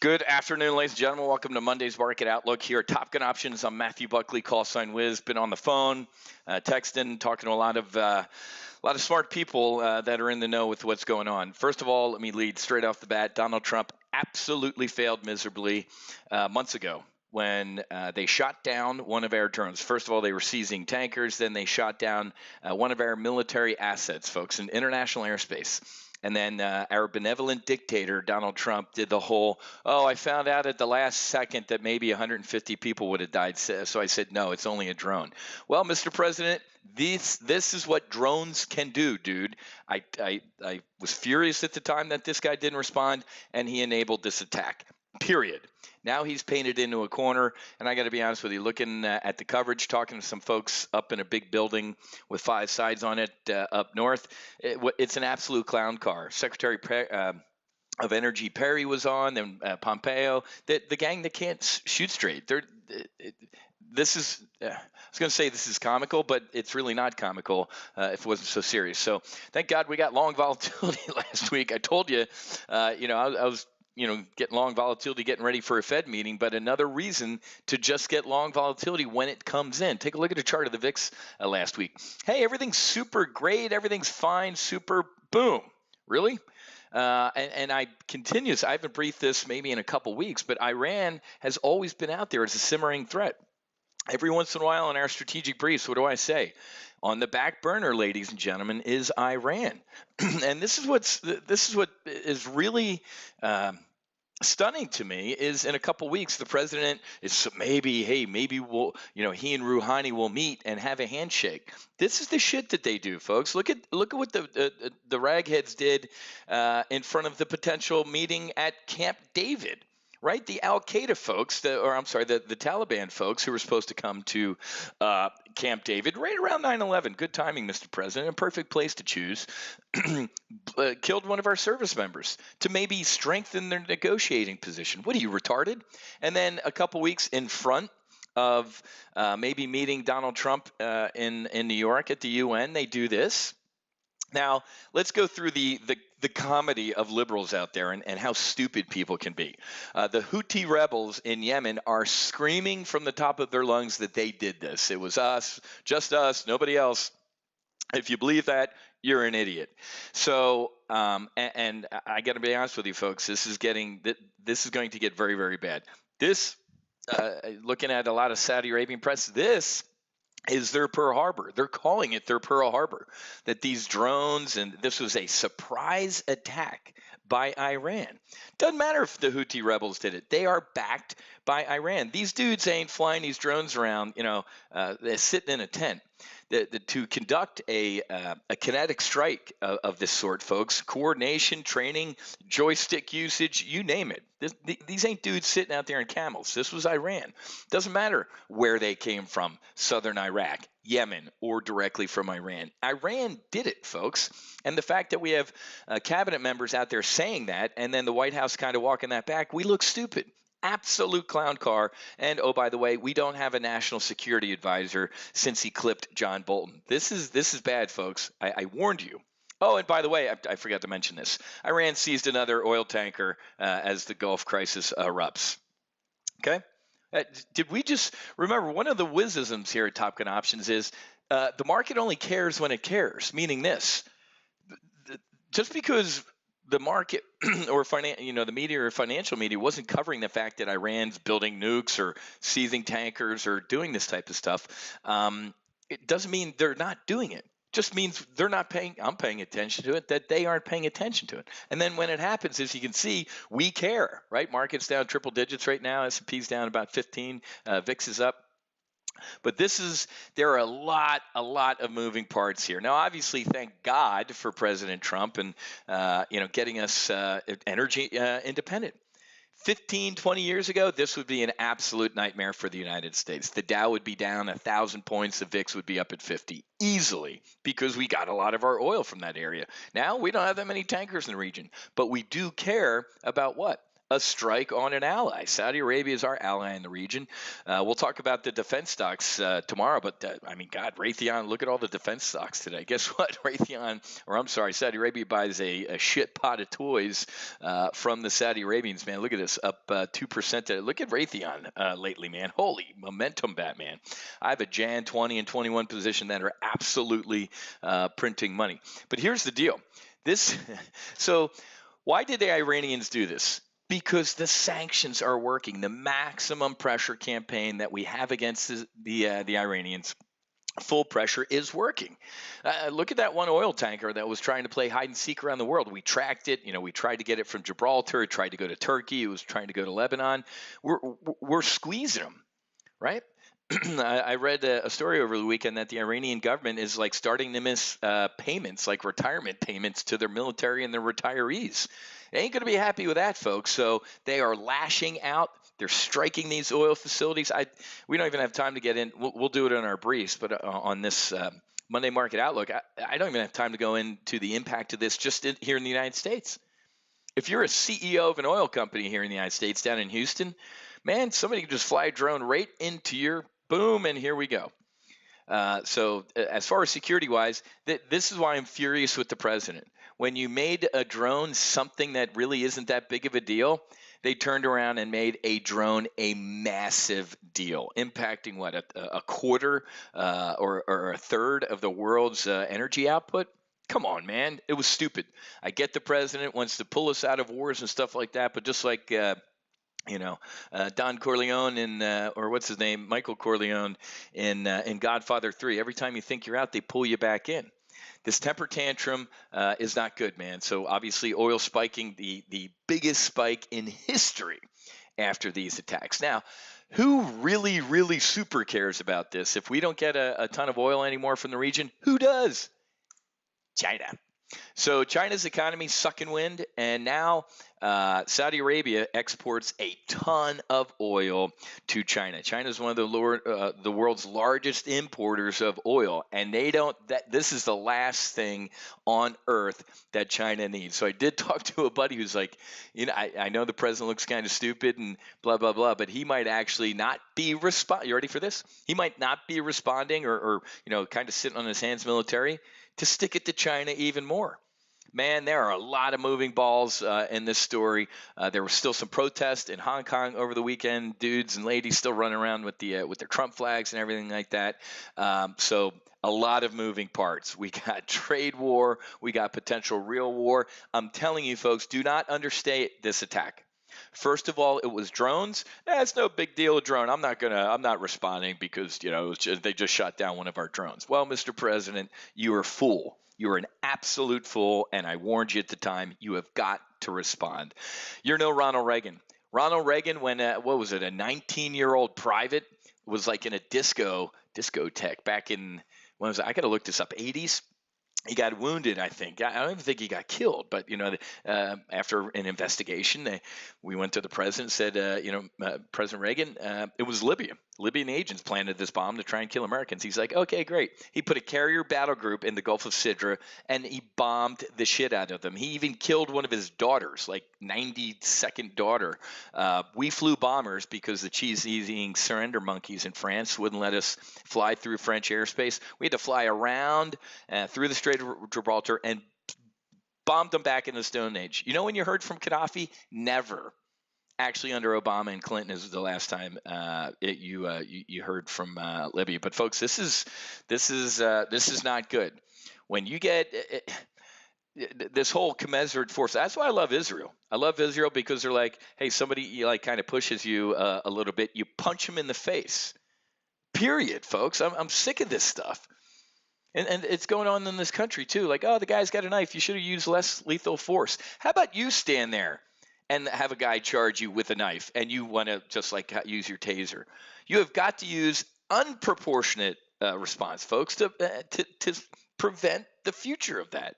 Good afternoon, ladies and gentlemen. Welcome to Monday's Market Outlook here at Top Gun Options. I'm Matthew Buckley, call sign Wiz. Been on the phone, texting, talking to a lot of smart people that are in the know with what's going on. First of all, let me lead straight off the bat. Donald Trump absolutely failed miserably months ago when they shot down one of our drones. First of all, they were seizing tankers. Then they shot down one of our military assets, folks, in international airspace. And then our benevolent dictator, Donald Trump, did the whole, I found out at the last second that maybe 150 people would have died. So I said, no, it's only a drone. Well, Mr. President, this is what drones can do, dude. I was furious at the time that this guy didn't respond, and he enabled this attack, period. Now he's painted into a corner, and I got to be honest with you, looking at the coverage, talking to some folks up in a big building with 5 sides on it up north, it's an absolute clown car. Secretary of Energy Perry was on, and Pompeo, the gang that can't shoot straight. I was going to say this is comical, but it's really not comical if it wasn't so serious. So thank God we got long volatility last week. I told you, I was getting long volatility, getting ready for a Fed meeting, but another reason to just get long volatility when it comes in. Take a look at the chart of the VIX last week. Hey, everything's super great. Everything's fine. Super boom. Really? And I haven't briefed this maybe in a couple weeks, but Iran has always been out there as a simmering threat. Every once in a while in our strategic briefs, what do I say? On the back burner, ladies and gentlemen, is Iran. And this is what is really stunning to me is in a couple weeks, the president is maybe we'll, he and Rouhani will meet and have a handshake. This is the shit that they do, folks. Look at what the ragheads did in front of the potential meeting at Camp David. Right, the Al-Qaeda folks, the Taliban folks who were supposed to come to Camp David right around 9/11. Good timing, Mr. President. A perfect place to choose. Killed one of our service members to maybe strengthen their negotiating position. What are you, retarded? And then a couple weeks in front of maybe meeting Donald Trump in New York at the UN, they do this. Now, let's go through the comedy of liberals out there and how stupid people can be. The Houthi rebels in Yemen are screaming from the top of their lungs that they did this. It was us, just us, nobody else. If you believe that, you're an idiot. So, and I got to be honest with you, folks, this is going to get very, very bad. This, looking at a lot of Saudi Arabian press, this is their Pearl Harbor. They're calling it their Pearl Harbor, that these drones, and this was a surprise attack by Iran. Doesn't matter if the Houthi rebels did it. They are backed by Iran. These dudes ain't flying these drones around, they're sitting in a tent. To conduct a kinetic strike of this sort, folks, coordination, training, joystick usage, you name it. These ain't dudes sitting out there in camels. This was Iran. Doesn't matter where they came from, southern Iraq, Yemen, or directly from Iran. Iran did it, folks. And the fact that we have cabinet members out there saying that, and then the White House kind of walking that back, we look stupid. Absolute clown car. And oh, by the way, we don't have a national security advisor since he clipped John Bolton. This is bad, folks. I warned you. Oh, and by the way, I forgot to mention this. Iran seized another oil tanker as the Gulf crisis erupts. Okay? Did we just remember one of the wizisms here at Top Gun Options is the market only cares when it cares, meaning this. Just because the market or the media or financial media wasn't covering the fact that Iran's building nukes or seizing tankers or doing this type of stuff, it doesn't mean they're not doing it. Just means they're not paying. I'm paying attention to it. That they aren't paying attention to it. And then when it happens, as you can see, we care. Right? Market's down triple digits right now. S&P's down about 15. VIX is up. But there are a lot of moving parts here. Now, obviously, thank God for President Trump and, getting us energy independent. 15, 20 years ago, this would be an absolute nightmare for the United States. The Dow would be down 1,000 points. The VIX would be up at 50 easily because we got a lot of our oil from that area. Now, we don't have that many tankers in the region, but we do care about what? a strike on an ally. Saudi Arabia is our ally in the region. We'll talk about the defense stocks tomorrow, but I mean, God, Raytheon, look at all the defense stocks today. Guess what? Saudi Arabia buys a shit pot of toys from the Saudi Arabians, man. Look at this, up 2%. Look at Raytheon lately, man. Holy momentum, Batman. I have a Jan 20 and 21 position that are absolutely printing money. But here's the deal. So why did the Iranians do this? Because the sanctions are working. The maximum pressure campaign that we have against the Iranians, full pressure, is working. Look at that one oil tanker that was trying to play hide and seek around the world. We tracked it. We tried to get it from Gibraltar. It tried to go to Turkey. It was trying to go to Lebanon. We're squeezing them, right? I read a story over the weekend that the Iranian government is like starting to miss payments, like retirement payments to their military and their retirees. They ain't going to be happy with that, folks. So they are lashing out. They're striking these oil facilities. We don't even have time to get in. We'll do it on our briefs, but on this Monday Market Outlook, I don't even have time to go into the impact of this just here in the United States. If you're a CEO of an oil company here in the United States, down in Houston, man, somebody can just fly a drone right into your boom, and here we go. So as far as security-wise, this is why I'm furious with the president. When you made a drone something that really isn't that big of a deal, they turned around and made a drone a massive deal, impacting what, a quarter or a third of the world's energy output? Come on, man. It was stupid. I get the president wants to pull us out of wars and stuff like that, but just like Don Corleone or what's his name, Michael Corleone in Godfather 3. Every time you think you're out, they pull you back in. This temper tantrum is not good, man. So obviously oil spiking, the biggest spike in history after these attacks. Now, who really, really super cares about this? If we don't get a ton of oil anymore from the region, who does? China. So China's economy sucking wind, and now Saudi Arabia exports a ton of oil to China. China is one of the world's largest importers of oil, and this is the last thing on earth that China needs. So I did talk to a buddy who's like, I know the president looks kind of stupid and blah, blah, blah, but he might actually not be responding. You ready for this? He might not be responding or kind of sitting on his hands military to stick it to China even more. Man, there are a lot of moving balls in this story. There was still some protest in Hong Kong over the weekend. Dudes and ladies still running around with their Trump flags and everything like that. So a lot of moving parts. We got trade war. We got potential real war. I'm telling you, folks, do not understate this attack. First of all, it was drones. It's no big deal, a drone. I'm not responding because they just shot down one of our drones. Well, Mr. President, you are a fool. You are an absolute fool, and I warned you at the time. You have got to respond. You're no Ronald Reagan. Ronald Reagan, when a 19-year-old private was like in a discotheque back in, I got to look this up, 80s. He got wounded, I think. I don't even think he got killed, but after an investigation, we went to the president, said, President Reagan, it was Libya. Libyan agents planted this bomb to try and kill Americans. He's like, okay, great. He put a carrier battle group in the Gulf of Sidra, and he bombed the shit out of them. He even killed one of his daughters, like 92nd daughter. We flew bombers because the cheese-eating surrender monkeys in France wouldn't let us fly through French airspace. We had to fly around through the Strait of Gibraltar and bombed them back in the Stone Age. You know when you heard from Gaddafi? Never. Actually, under Obama and Clinton is the last time you heard from Libya. But folks, this is not good. When you get this whole commensurate force, that's why I love Israel. I love Israel because they're like, hey, somebody kind of pushes you a little bit, you punch them in the face. Period, folks. I'm sick of this stuff. And it's going on in this country too. Like, oh, the guy's got a knife. You should have used less lethal force. How about you stand there and have a guy charge you with a knife and you want to just like use your taser? You have got to use unproportionate response, folks, to prevent the future of that.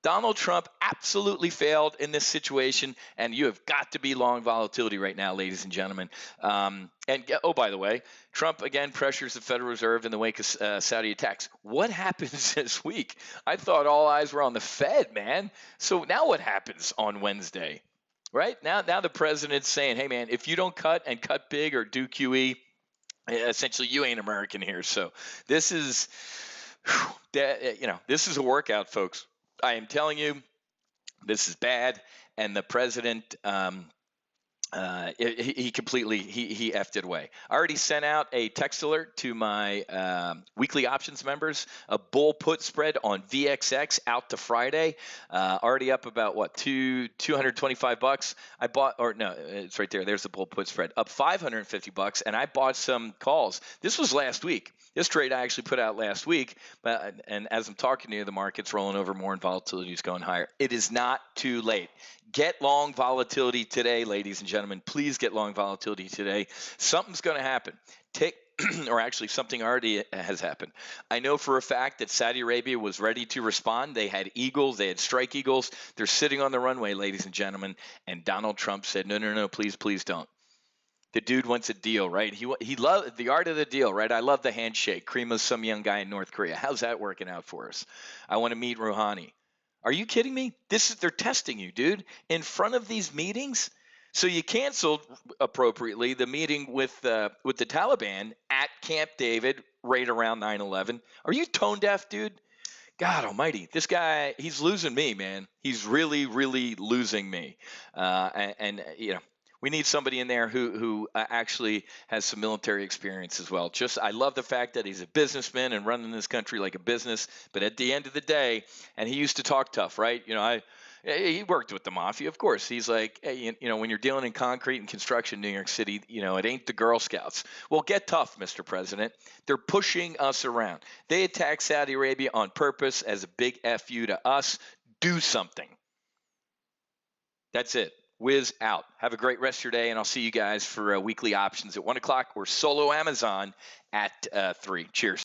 Donald Trump absolutely failed in this situation, and you have got to be long volatility right now, ladies and gentlemen. By the way, Trump again pressures the Federal Reserve in the wake of Saudi attacks. What happens this week? I thought all eyes were on the Fed, man. So now what happens on Wednesday? right? Now the president's saying, hey, man, if you don't cut and cut big or do QE, essentially you ain't American here. So this is, this is a workout, folks. I am telling you, this is bad. And the president, he completely he effed it away. I already sent out a text alert to my weekly options members. A bull put spread on VXX out to Friday, already up about what $225. I bought, or no, it's right there. There's the bull put spread up $550, and I bought some calls. This was last week. This trade I actually put out last week, and as I'm talking to you, the market's rolling over more and volatility is going higher. It is not too late. Get long volatility today, ladies and gentlemen. Please get long volatility today. Something's going to happen. Or actually something already has happened. I know for a fact that Saudi Arabia was ready to respond. They had eagles, they had strike eagles. They're sitting on the runway, ladies and gentlemen, and Donald Trump said, no, please don't. The dude wants a deal, right? He loved the art of the deal, right? I love the handshake. Krima's some young guy in North Korea. How's that working out for us? I want to meet Rouhani. Are you kidding me? They're testing you, dude, in front of these meetings. So you canceled appropriately the meeting with the Taliban at Camp David right around 9/11. Are you tone deaf, dude? God almighty, this guy, he's losing me, man. He's really, really losing me. We need somebody in there who actually has some military experience as well. I love the fact that he's a businessman and running this country like a business. But at the end of the day, and he used to talk tough, right? He worked with the mafia, of course. He's like, hey, when you're dealing in concrete and construction in New York City, it ain't the Girl Scouts. Well, get tough, Mr. President. They're pushing us around. They attacked Saudi Arabia on purpose as a big FU to us. Do something. That's it. Whiz out. Have a great rest of your day, and I'll see you guys for weekly options at 1 o'clock or solo Amazon at 3. Cheers.